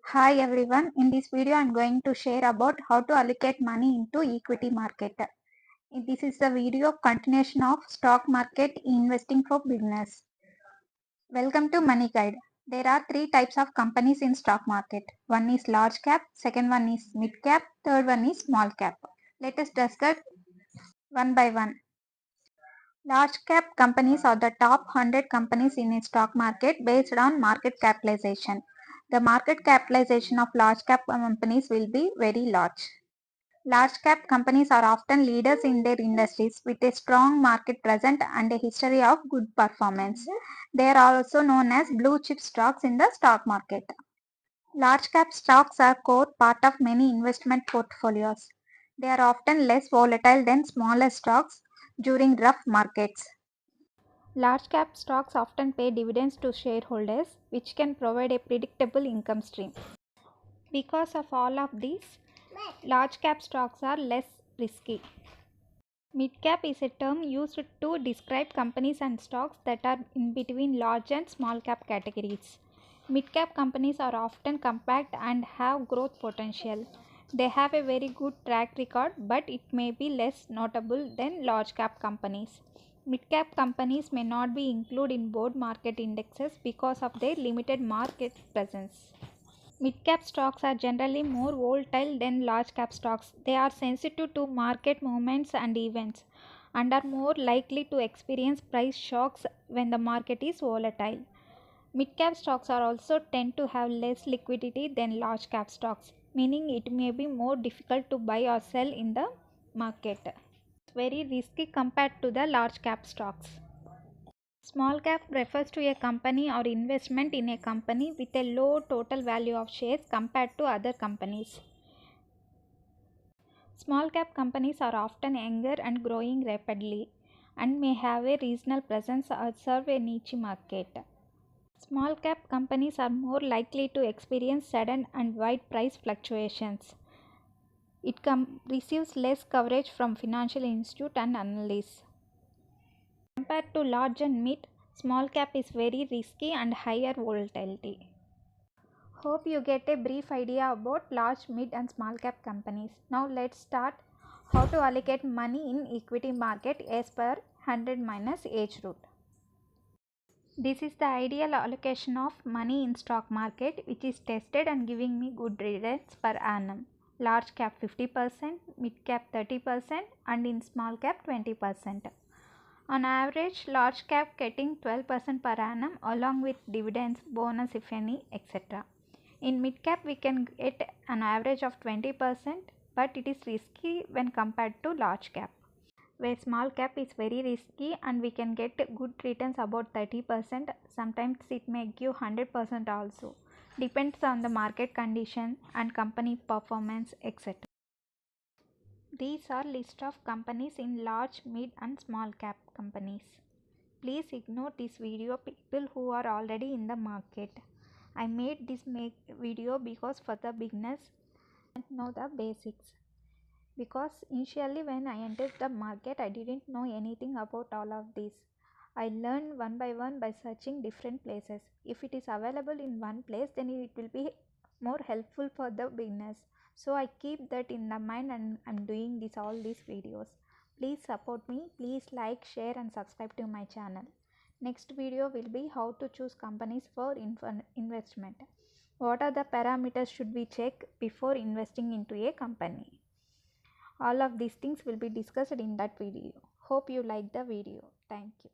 Hi everyone, in this video I am going to share about how to allocate money into equity market. This is the video continuation of stock market investing for beginners. Welcome to MoneyGuide. There are three types of companies in stock market. One is large cap, second one is mid cap, third one is small cap. Let us discuss one by one. Large cap companies are the top 100 companies in a stock market based on market capitalization. The market capitalization of large cap companies will be very large. Large cap companies are often leaders in their industries with a strong market presence and a history of good performance. They are also known as blue chip stocks in the stock market. Large cap stocks are core part of many investment portfolios. They are often less volatile than smaller stocks during rough markets. Large cap stocks often pay dividends to shareholders, which can provide a predictable income stream. Because of all of these, large cap stocks are less risky. Mid cap is a term used to describe companies and stocks that are in between large and small cap categories. Mid cap companies are often compact and have growth potential. They have a very good track record, but it may be less notable than large cap companies. Mid cap companies may not be included in board market indexes because of their limited market presence. Mid-cap stocks are generally more volatile than large-cap stocks. They are sensitive to market movements and events and are more likely to experience price shocks when the market is volatile. Mid-cap stocks are also tend to have less liquidity than large-cap stocks, meaning it may be more difficult to buy or sell in the market. It's very risky compared to the large-cap stocks. Small cap refers to a company or investment in a company with a low total value of shares compared to other companies. Small cap companies are often younger and growing rapidly and may have a regional presence or serve a niche market. Small cap companies are more likely to experience sudden and wide price fluctuations. It receives less coverage from financial institutes and analysts. Compared to large and mid, small cap is very risky and higher volatility. Hope you get a brief idea about large, mid and small cap companies. Now let's start how to allocate money in equity market as per 100 minus age rule. This is the ideal allocation of money in stock market which is tested and giving me good returns per annum. Large cap 50%, mid cap 30% and in small cap 20%. On average, large cap getting 12% per annum along with dividends, bonus if any, etc. In mid cap, we can get an average of 20%, but it is risky when compared to large cap. Where small cap is very risky and we can get good returns about 30%, sometimes it may give 100% also. Depends on the market condition and company performance, etc. These are list of companies in large, mid and small cap companies. Please ignore this video people who are already in the market. I made this video because for the beginners know the basics. Because initially when I entered the market I didn't know anything about all of this. I learned one by one by searching different places. If it is available in one place then it will be more helpful for the beginners. So I keep that in the mind and I'm doing all these videos. Please support me. Please like, share and subscribe to my channel. Next video will be how to choose companies for investment. What are the parameters should we check before investing into a company? All of these things will be discussed in that video. Hope you like the video. Thank you.